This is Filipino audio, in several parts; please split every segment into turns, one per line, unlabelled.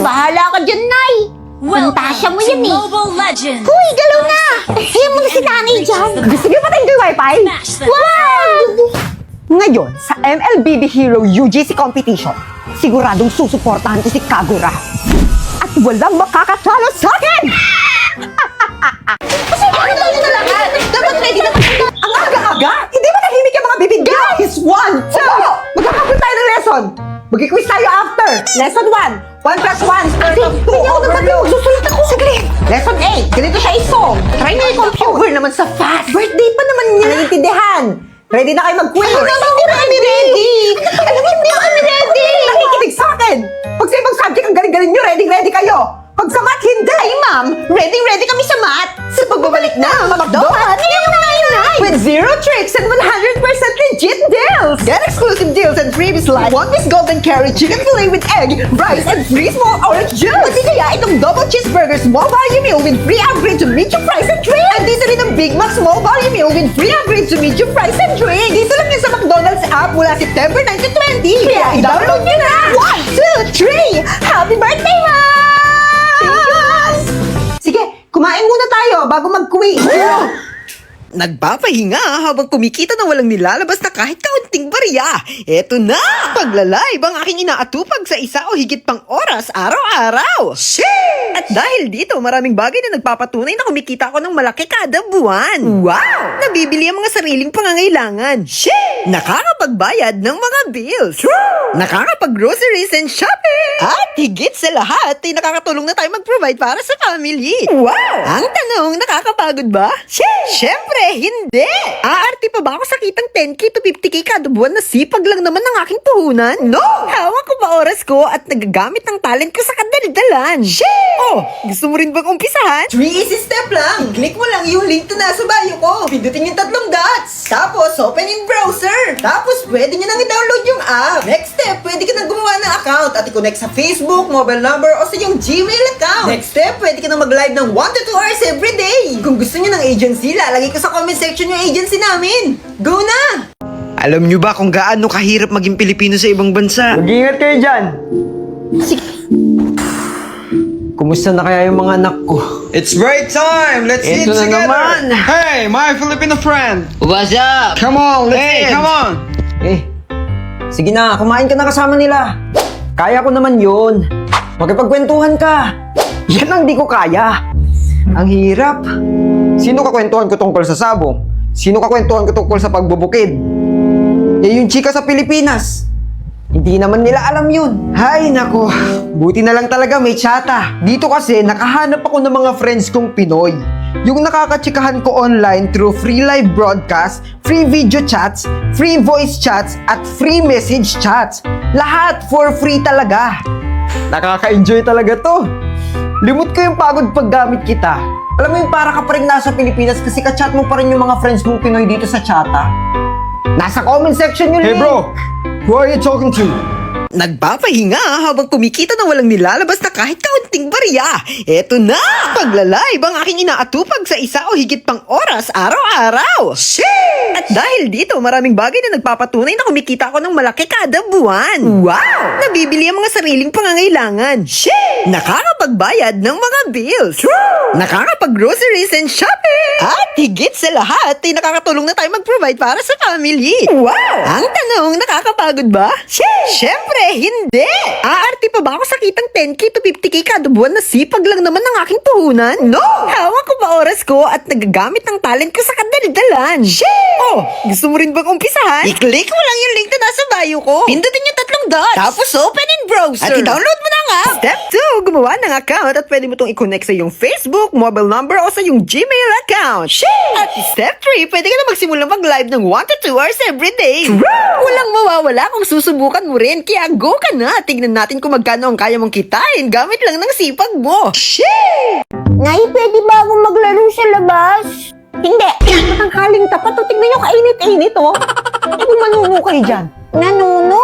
Bahala ka dyan, Nay. Pantasya mo yan eh.
Mobile Legends!
Huy, galaw na! Ayaw mo na si Nanay dyan.
Gusto niyo patayin ko yung wifi?
Smash them!
Wow!
Ngayon, sa MLBB Hero UGC competition, siguradong susuportahan ko si Kagura. At walang makakatalo sa akin!
Kasi ano tayo na lahat? Dapat ready na tayo.
Ang aga-aga! Hindi ba tahimik yung mga bibig? Guys! 1, 2! Magkakapit tayo ng lesson! Mag-quiz tayo after! Lesson 1! 1 plus 1 is equal to 2.
Hindi ako nagpapilog. Susulat ako.
Saglit! Lesson 8! Ganito siya isong!
Try na yung computer naman sa fast.
Birthday pa naman niya! Naiintindihan! Ready na kayo mag-quiz?
Hindi kami ready. Alam mo, hindi kami ready.
Nakikinig sa akin! Pag sa ibang subject, ang galing-galing nyo, ready kayo! Pag sa math, hindi!
Ay, ma'am. Ready kami sa math.
Sa pagbabalik na, mamakdohan! With 0 tricks and 100% legit deals! Get exclusive deals and freebies like 1 piece golden carry chicken fillet with egg, rice, and 3 small orange juice! Pati kaya itong double cheeseburger small value meal with free upgrade to medium fries and drink! And dito rin ang Big Mac small value meal with free upgrade to medium fries and drink! Dito lang yan sa McDonald's app mula September 9 to 20! Kaya i-download nyo na! 1, 2, 3! Happy birthday, Mom! Sige, kumain muna tayo bago mag-quiz! Nagpapahinga habang kumikita na walang nilalabas na kahit kaunting barya. Eto na! Paglalive ang aking inaatupag sa isa o higit pang oras araw-araw. Shit! At dahil dito, maraming bagay na nagpapatunay na kumikita ako ng malaki kada buwan. Wow! Nabibili ang mga sariling pangangailangan. Shit! Nakakapagbayad ng mga bills. True! Nakakapag-groceries and shopping. At higit sa lahat, ay nakakatulong na tayo mag-provide para sa family. Wow! Ang tanong, nakakapagod ba? Siyempre, hindi! Aarte pa ba ako sa kitang 10k to 50k kada buwan na sipag lang naman ng aking puhunan? No! Hawak ko pa oras ko at nagagamit ng talent ko sa kadaldalan. Oh, gusto mo rin bang umpisahan? 3 easy step lang! I-click mo lang yung link na nasa bio ko. Pindutin yung 3 dots. Tapos, open in browser. Tapos, pwede nyo nang i-download yung app. Next step, pwede ka nang gumawa ng account at i-connect sa Facebook, mobile number o sa yung Gmail account. Next step, pwede ka nang mag-live ng 1 to 2 hours every day. Kung gusto nyo ng agency, lalagay ko sa comment section yung agency namin. Go na!
Alam nyo ba kung gaano kahirap maging Pilipino sa ibang bansa?
Mag-ingat kayo dyan! Kumusta na kaya yung mga anak ko?
It's break time! Let's eat
Ito na
together!
naman.
Hey, my Filipino friend!
What's up?
Come on, let's eat! Come on!
Sige na, kumain ka na kasama nila. Kaya ko naman yun. Makipagkwentuhan ka. Yan ang di ko kaya. Ang hirap.
Sino kakwentuhan ko tungkol sa sabong? Sino kakwentuhan ko tungkol sa pagbubukid? Eh yung chika sa Pilipinas. Hindi naman nila alam yun. Hay nako, buti na lang talaga may tsata. Dito kasi nakahanap ako ng mga friends kong Pinoy. Yung nakakatsikahan ko online through free live broadcast, free video chats, free voice chats, at free message chats. Lahat for free talaga. Nakaka-enjoy talaga to. Limot ko yung pagod paggamit kita. Alam mo yung para ka pa rin nasa Pilipinas kasi ka-chat mo pa rin yung mga friends mong Pinoy dito sa chata. Nasa comment section yun.
Hey bro, who are you talking to?
Nagpapahinga habang kumikita na walang nilalabas na kahit kaunting barya. Eto na! Paglalive ang aking inaatupag sa isa o higit pang oras araw-araw. Shit! At dahil dito, maraming bagay na nagpapatunay na kumikita ako ng malaki kada buwan. Wow! Nabibili ang mga sariling pangangailangan. Shit! Nakakapagbayad ng mga bills. True! Nakakapag-groceries and shopping. At higit sa lahat, ay nakakatulong na tayo mag-provide para sa family. Wow! Ang tanong, nakakapagod ba? Siyempre, hindi! Aarte pa ba ako sa kitang 10k to 50k kada buwan na sipag lang naman ng aking puhunan? No! Hawak ko pa oras ko at nagagamit ng talent ko sa kadaldalan. Oh, gusto mo rin bang umpisahan? I-click mo lang yung link na nasa bio ko. Pindutin yung 3 dots. Tapos open in browser. At i-download mo na nga. Step 2, gumawa ng account at pwede mo itong i-connect sa yung Facebook, mobile number o sa yung Gmail account. At step 3, pwede ka na magsimula mag-live ng 1 to 2 hours every day. Walang mawawala kung susubukan mo rin. Kaya go ka na. Tignan natin kung magkano ang kaya mong kitain gamit lang ng sipag mo.
Nay, pwede ba akong maglaro sa labas? Hindi.
Matanghaling tapat. O, tignan nyo kainit-init, oh. Eh, kung manuno kayo dyan.
Nanuno?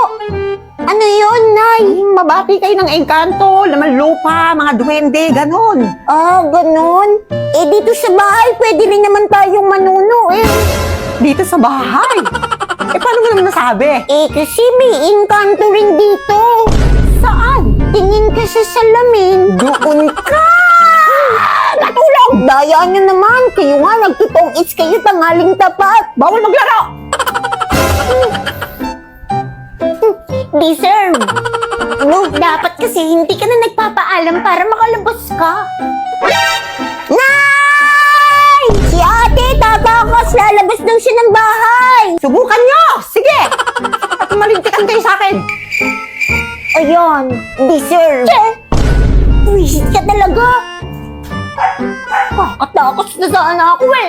Ano yun, Nay?
Mabati kayo ng engkanto, laman lupa, mga duwende, ganon.
Ah, ganun? Eh, dito sa bahay, pwede rin naman tayong manuno eh.
Dito sa bahay. Eh, paano mo naman nasabi?
Eh, kasi may engkanto rin dito.
Saan?
Tingin tumingin ka sa salamin. Doon ka! Katulog! Daya nyo naman. Kayo nga, nagtutong it's kayo tangaling tapat. Bawal maglaro! Deserve. No, dapat kasi hindi ka na nagpapaalam para makalabas ka. Nay! Si ate, tatakas. Lalabas daw siya ng bahay. Subukan nyo! Sige! At malintikan kayo sa akin. Ayun, deserve. Wisit ka talaga. Katakas na sana ako eh.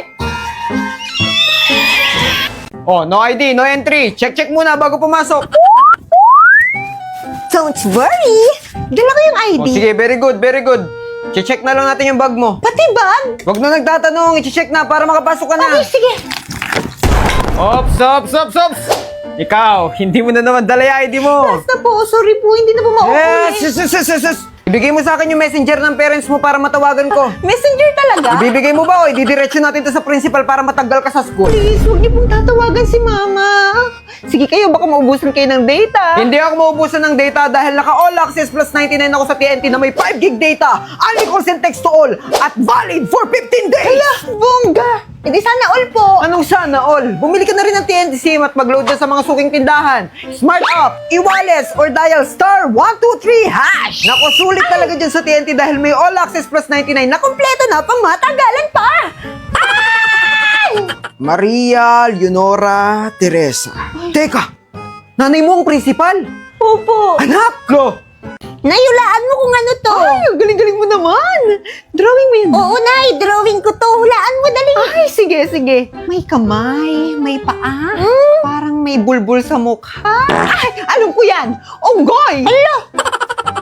Oh, no ID, no entry. Check muna bago pumasok.
Don't worry. Dala ko yung ID.
Oh, sige, very good, very good. Check na lang natin yung bag mo.
Pati bag?
Huwag na nagtatanong, i-check na para makapasok ka na.
Okay, sige.
Ops! Ikaw, hindi mo na naman dala yung ID mo.
Basta po, sorry po, hindi na po mauulit.
Yes. Ibigay mo sa akin yung messenger ng parents mo para matawagan ko.
Messenger talaga?
Ibibigay mo ba o ididiretso natin to sa principal para matanggal ka sa school?
Please, huwag niyo pong tatawagan si Mama. Sige kayo, baka maubusan kayo ng data.
Hindi ako maubusan ng data dahil naka all access plus 99 ako sa TNT na may 5 gig data, only calls and text to all, at valid for 15 days!
Hala, bongga. Hindi sana all po.
Anong sana all? Bumili ka na rin ng TNT SIM at mag-load na sa mga suking tindahan. Smart Up, e-wireless, or dial *123#. Naku, sulit talaga dyan sa TNT dahil may all access plus 99 na
Kompleto na pang matagalan pa.
Maria Leonora Teresa.
Teka, nanay mo ang principal?
Opo.
Anak ko!
Nayulaan mo kung ano to.
Ay, ang galing-galing mo naman! Drawing mo yun.
Oo, Nay. Drawing ko to. Hulaan mo, dali.
Ay, sige. May kamay, may paa, parang may bulbul sa mukha. Ay, alam ko yan! Unggoy!
Alo!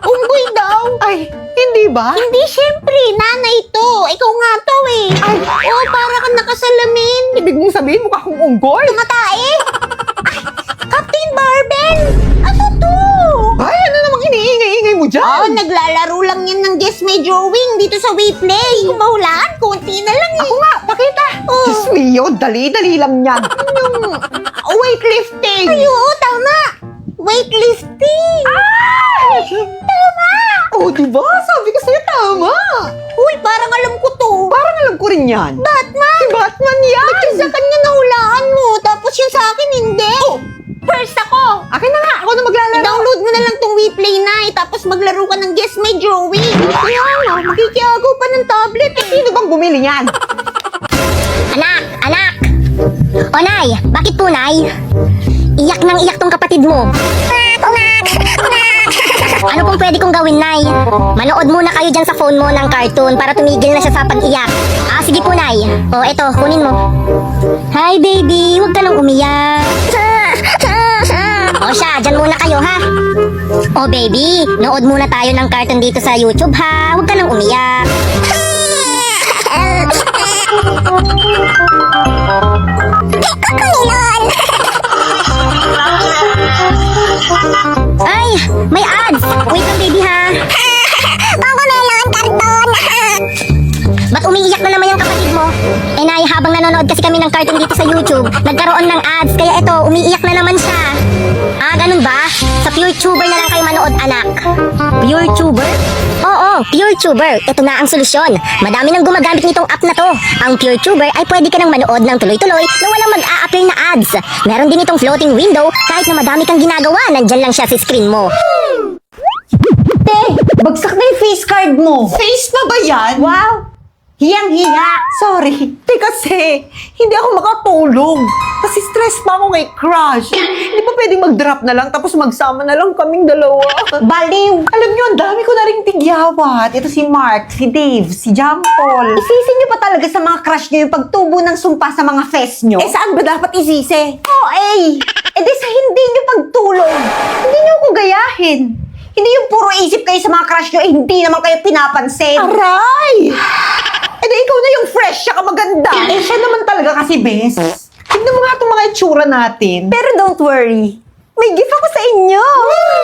Unggoy daw.
Ay, hindi ba?
Hindi, syempre. Nanay to. Ikaw nga to eh.
Ay.
Oo, para kang nakasalamin.
Ibig mong sabihin mukha akong unggoy?
Tumatae. Ay, Captain Barbell. Ano to?
Ay, ano namang iniingay-ingay mo dyan?
Oo, naglalaro lang yan ng Guess My Drawing dito sa WePlay. Kung mahulaan, konti na lang eh.
Ako nga, pakita! Diyos mio, dali-dali lang yan. Weightlifting!
Ay, oo, tama. Weightlifting. Ay! Tama.
Oh, diba? Sabi ko sa'yo, tama.
Uy, parang alam ko to.
Parang alam ko rin yan.
Batman.
Si Batman yan!
Ba't yung sa kanya nahulaan mo, tapos yung sa akin hindi?
Oh!
First ako.
Akin na nga, ako na maglalaro.
I-download mo na lang tong WePlay na tapos maglaro ka ng Guess My Drawing. Kaya nga, makikiagaw pa ng tablet eh.
Sino bang bumili yan?
Anak! O Nay, bakit po Nay? Iyak nang iyak tong kapatid mo. Ano pong pwede kong gawin, Nay? Manood muna kayo dyan sa phone mo ng cartoon para tumigil na siya sa pag-iyak. Sige po, Nay. O, eto, kunin mo. Hi, baby. Huwag ka nang umiyak. O siya, dyan muna kayo, ha? O, baby, nood muna tayo ng cartoon dito sa YouTube, ha? Huwag ka nang umiyak. Ay, may ads! Wait lang, baby, ha? Ako meron, karton! Ba't umiiyak na naman yung kapatid mo? Nay, habang nanonood kasi kami ng cartoon dito sa YouTube, nagkaroon ng ads, kaya eto, umiiyak na naman siya. Ganun ba? Sa PureTuber na lang kayo manood, anak. PureTuber? Oo, PureTuber. Ito na ang solusyon. Madami nang gumagamit nitong app na to. Ang PureTuber ay pwede ka nang manood ng tuloy-tuloy na walang mag-a-apply na ads. Meron din itong floating window kahit na madami kang ginagawa, nandyan lang siya sa screen mo.
Bagsak na yung face card mo.
Face na ba yan?
Wow! Hiyang-hiya.
Sorry. Kasi, hindi ako makatulog. Kasi stress pa ako kay Crush. Hindi ba pwedeng mag-drop na lang tapos magsama na lang kaming dalawa?
Baliw.
Alam niyo, ang dami ko na ring tigyawat. Ito si Mark, si Dave, si John Paul.
Isisi niyo pa talaga sa mga crush niyo yung pagtubo ng sumpa sa mga fest niyo?
Saan ba dapat isisi?
Di sa hindi niyo pagtulog. Hindi niyo ako gayahin. Hindi yung puro isip kayo sa mga crush niyo, hindi naman kayo pinapansin.
Aray! Ikaw na yung fresh, siya ka maganda. Siya naman talaga kasi best. Tignan mo nga itong mga itsura natin.
Pero don't worry. May gift ako sa inyo!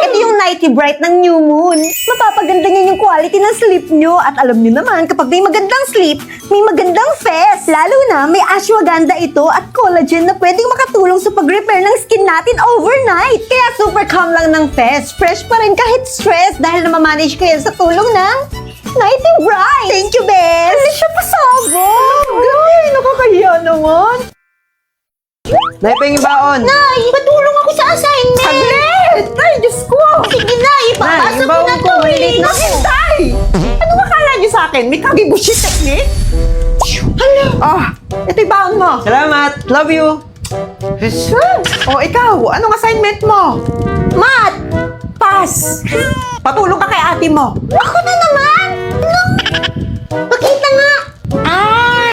Ito yung Nighty Bright ng New Moon. Mapapaganda niya yung quality ng sleep nyo. At alam nyo naman, kapag may magandang sleep, may magandang fest. Lalo na, may ashwagandha ito at collagen na pwedeng makatulong sa pag-repair ng skin natin overnight. Kaya super calm lang ng fest. Fresh pa rin kahit stress dahil namamanage ko yan sa tulong ng Nighty Bright. Thank you, Bes! Hindi siya pasabog!
Ay, nakakahiya naman. Nay, pahingin baon.
Nay, patulong ako sa assignment.
Saglit! Ay, Diyos ko!
Sige na, ipapasa ko na to eh.
Nakintay! Ano akala niyo sa akin? May kagibushi technique? Hala! Ah, ito'y baon mo. Salamat. Love you. O, ikaw, anong assignment mo?
Math! Pass!
Patulong ka kay ate mo.
Ako na naman!